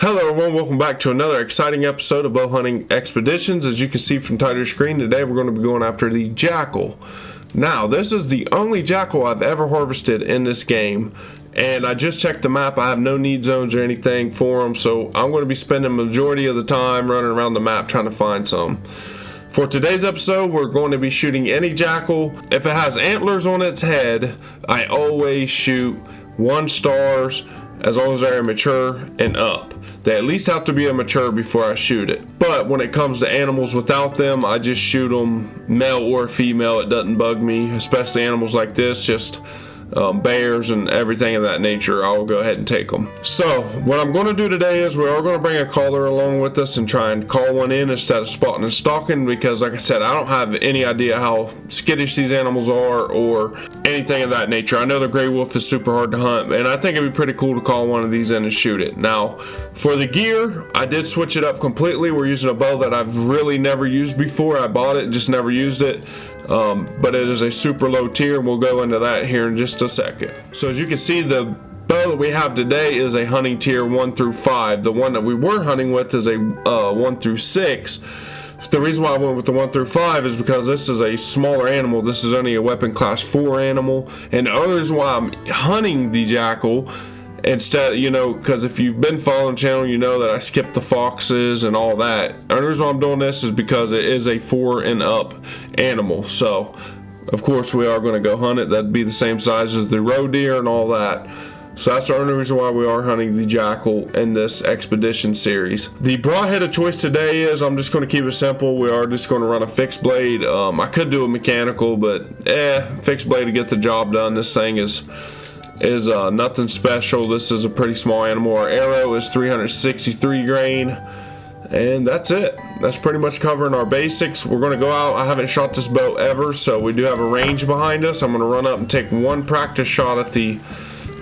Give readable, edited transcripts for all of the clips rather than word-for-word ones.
Hello everyone, welcome back to another exciting episode of Bow Hunting Expeditions. As you can see from title screen, today we're going to be going after the Jackal. Now, this is the only Jackal I've ever harvested in this game, and I just checked the map. I have no need zones or anything for them, so I'm going to be spending the majority of the time running around the map trying to find some. For today's episode, we're going to be shooting any Jackal. If it has antlers on its head, I always shoot 1 stars as long as they're mature and up. They at least have to be immature before I shoot it. But when it comes to animals without them, I just shoot them male or female. It doesn't bug me, especially animals like this, just bears and everything of that nature. I'll go ahead and take them. So what I'm going to do today is we are going to bring a caller along with us and try and call one in instead of spotting and stalking, because like I said, I don't have any idea how skittish these animals are or anything of that nature. I know the gray wolf is super hard to hunt, and I think it'd be pretty cool to call one of these in and shoot it. Now for the gear, I did switch it up completely. We're using a bow that I've really never used before. I bought it and just never used it. But it is a super low tier, and we'll go into that here in just a second. So as you can see, the bow that we have today is a hunting tier 1 through 5. The one that we were hunting with is a 1 through 6. The reason why I went with the 1 through 5 is because this is a smaller animal. This is only a weapon class 4 animal, and the other reason why I'm hunting the Jackal instead, because if you've been following the channel, you know that I skipped the foxes and all that. The reason why I'm doing this is because it is a 4 and up animal. So of course we are going to go hunt it. That'd be the same size as the roe deer and all that. So that's the only reason why we are hunting the Jackal in this expedition series. The broadhead of choice today is, I'm just going to keep it simple. We are just going to run a fixed blade. I could do a mechanical, but fixed blade to get the job done. This thing is nothing special. This is a pretty small animal. Our arrow is 363 grain, and that's it. That's pretty much covering our basics. We're going to go out. I haven't shot this bow ever, so we do have a range behind us. I'm going to run up and take one practice shot at the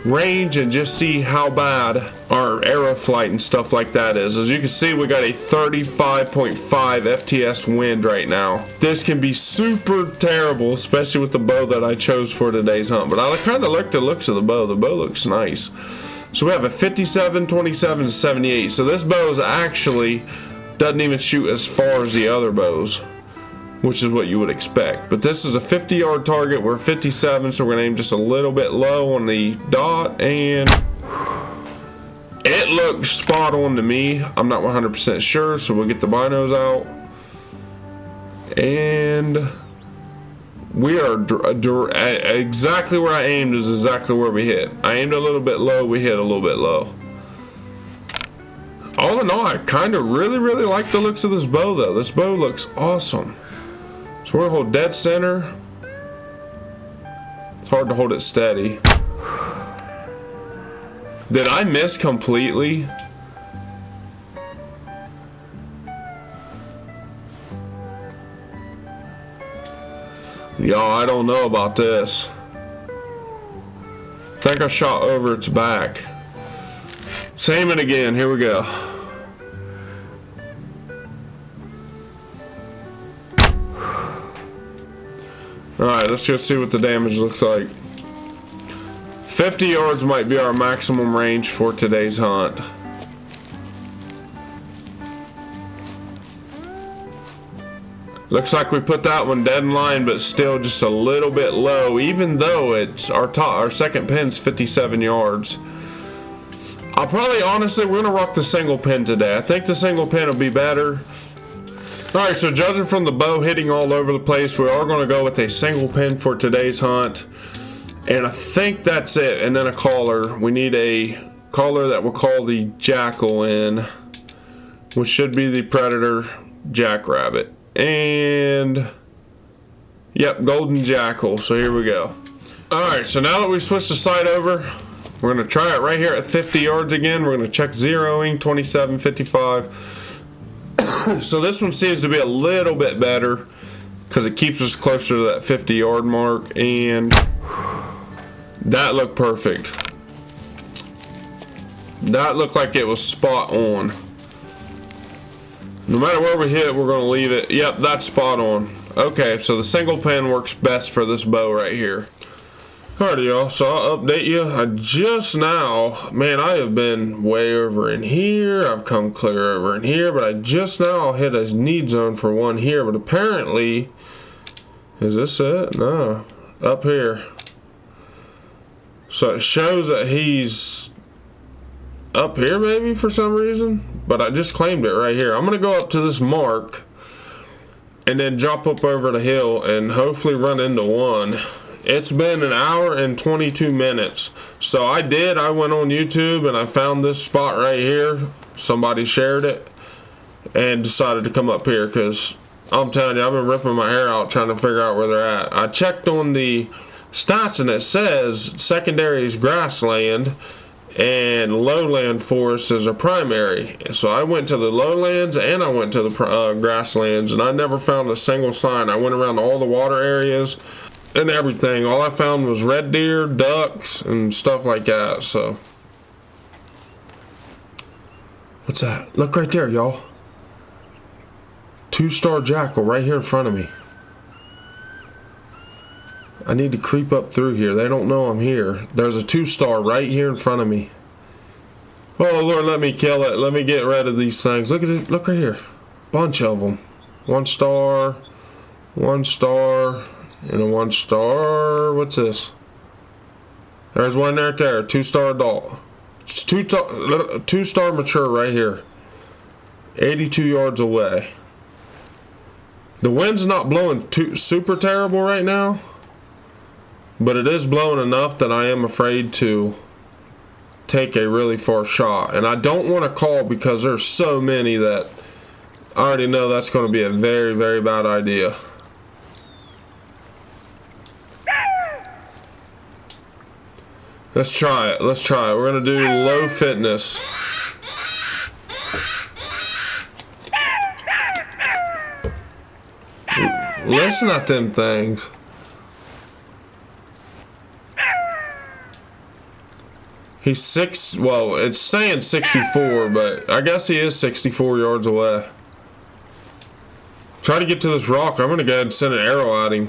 range and just see how bad our arrow flight and stuff like that is. As you can see, we got a 35.5 FTS wind right now. This can be super terrible, especially with the bow that I chose for today's hunt, but I kind of like the looks of the bow. The bow looks nice. So we have a 57, 27, 78. So this bow is actually doesn't even shoot as far as the other bows, which is what you would expect. But this is a 50-yard target. We're 57, so we're going to aim just a little bit low on the dot, and it looks spot on to me. I'm not 100% sure, so we'll get the binos out. And we are exactly where I aimed is exactly where we hit. I aimed a little bit low, we hit a little bit low. All in all, I kind of really like the looks of this bow, though. This bow looks awesome. So we're going to hold dead center. It's hard to hold it steady. Did I miss completely? Y'all, I don't know about this. I think I shot over its back. Same it again. Here we go. Alright, let's just see what the damage looks like. 50 yards might be our maximum range for today's hunt. Looks like we put that one dead in line, but still just a little bit low, even though it's our second pin's 57 yards. I'll probably, honestly, we're going to rock the single pin today. I think the single pin will be better. Alright, so judging from the bow hitting all over the place, we are going to go with a single pin for today's hunt. And I think that's it. And then a caller. We need a caller that will call the Jackal in, which should be the Predator Jackrabbit. And yep, Golden Jackal. So here we go. Alright, so now that we've switched the sight over, we're going to try it right here at 50 yards again. We're going to check zeroing, 27, 55. So this one seems to be a little bit better because it keeps us closer to that 50-yard mark, and that looked perfect. That looked like it was spot on. No matter where we hit, we're going to leave it. Yep, that's spot on. Okay, so the single pin works best for this bow right here. Alrighty, y'all, so I'll update you. I just now, man, I have been way over in here. I've come clear over in here, but I just now hit a need zone for one here. But apparently, is this it? No, up here. So it shows that he's up here maybe for some reason, but I just claimed it right here. I'm gonna go up to this mark and then drop up over the hill and hopefully run into one. It's been an hour and 22 minutes. So I went on YouTube and I found this spot right here. Somebody shared it and decided to come up here because I'm telling you, I've been ripping my hair out trying to figure out where they're at. I checked on the stats and it says secondary is grassland and lowland forest is a primary. So I went to the lowlands and I went to the grasslands, and I never found a single sign. I went around all the water areas and everything. All I found was red deer, ducks, and stuff like that. So what's that? Look right there, y'all. 2-star jackal right here in front of me. I need to creep up through here. They don't know I'm here. There's a 2-star right here in front of me. Oh Lord, let me kill it. Let me get rid of these things. Look at it. Look right here. Bunch of them. 1-star, 1-star, and a 1-star. What's this? There's one right there. 2-star adult. It's 2-star mature right here. 82 yards away. The wind's not blowing super terrible right now, but it is blowing enough that I am afraid to take a really far shot. And I don't want to call because there's so many that I already know that's going to be a very, very bad idea. Let's try it. Let's try it. We're going to do low fitness. Listen at them things. He's well, it's saying 64, but I guess he is 64 yards away. Try to get to this rock. I'm going to go ahead and send an arrow at him.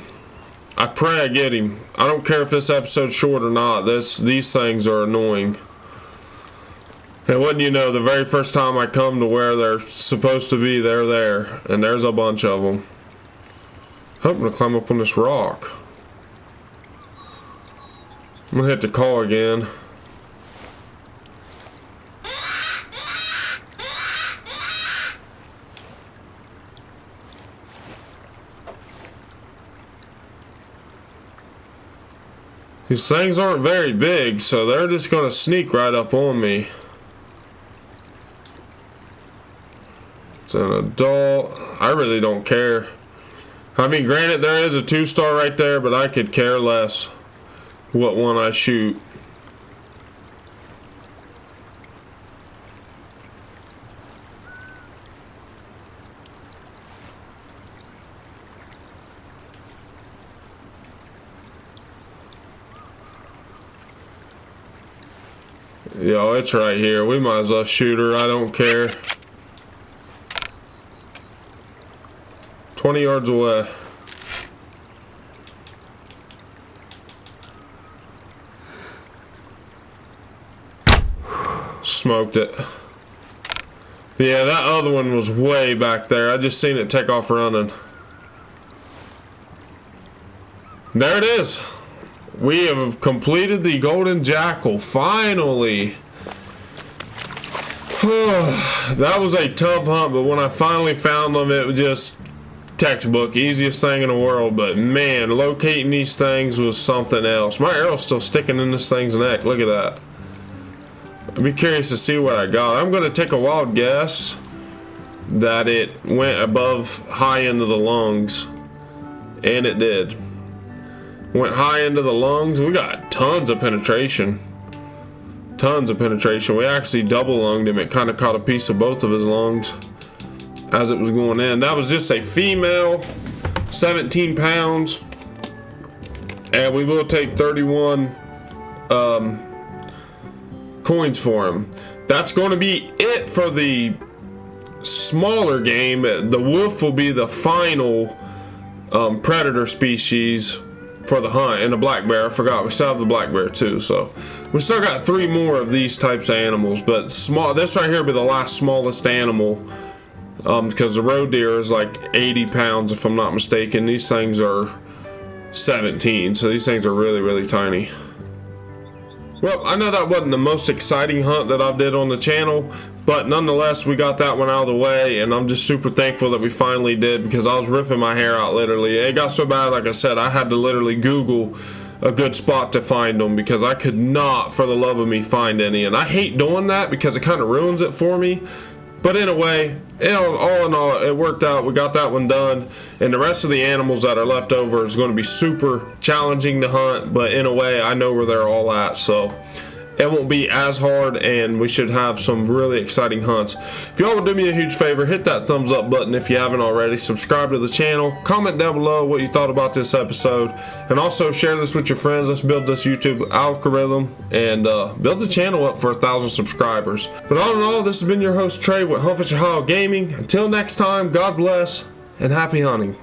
I pray I get him. I don't care if this episode's short or not. These things are annoying. And wouldn't you know, the very first time I come to where they're supposed to be, they're there. And there's a bunch of them. Hoping to climb up on this rock. I'm going to hit the call again. These things aren't very big, so they're just going to sneak right up on me. It's an adult. I really don't care. I mean, granted, there is a 2-star right there, but I could care less what one I shoot. Yo, it's right here. We might as well shoot her. I don't care. 20 yards away. Smoked it. Yeah, that other one was way back there. I just seen it take off running. There it is. We have completed the golden jackal, finally. That was a tough hunt, but when I finally found them, it was just textbook, easiest thing in the world. But man, locating these things was something else. My arrow's still sticking in this thing's neck. Look at that. I'd be curious to see what I got. I'm going to take a wild guess that it went above high into the lungs, and it did. Went high into the lungs. We got tons of penetration. Tons of penetration. We actually double lunged him. It kind of caught a piece of both of his lungs as it was going in. That was just a female, 17 pounds. And we will take 31 coins for him. That's going to be it for the smaller game. The wolf will be the final predator species for the hunt, and a black bear. I forgot, we still have the black bear too, so we still got 3 more of these types of animals. But small, this right here will be the last smallest animal, because the roe deer is like 80 pounds if I'm not mistaken. These things are 17, so these things are really, really tiny. Well, I know that wasn't the most exciting hunt that I've did on the channel, but nonetheless, we got that one out of the way, and I'm just super thankful that we finally did, because I was ripping my hair out literally. It got so bad, like I said, I had to literally Google a good spot to find them, because I could not, for the love of me, find any. And I hate doing that because it kind of ruins it for me. But in a way, all in all, it worked out. We got that one done, and the rest of the animals that are left over is going to be super challenging to hunt, but in a way, I know where they're all at, so it won't be as hard, and we should have some really exciting hunts. If y'all would do me a huge favor, hit that thumbs up button if you haven't already, subscribe to the channel, comment down below what you thought about this episode, and also share this with your friends. Let's build this YouTube algorithm and build the channel up for 1,000 subscribers. But all in all, this has been your host Trey with Huntfish Ohio Gaming. Until next time, God bless and happy hunting.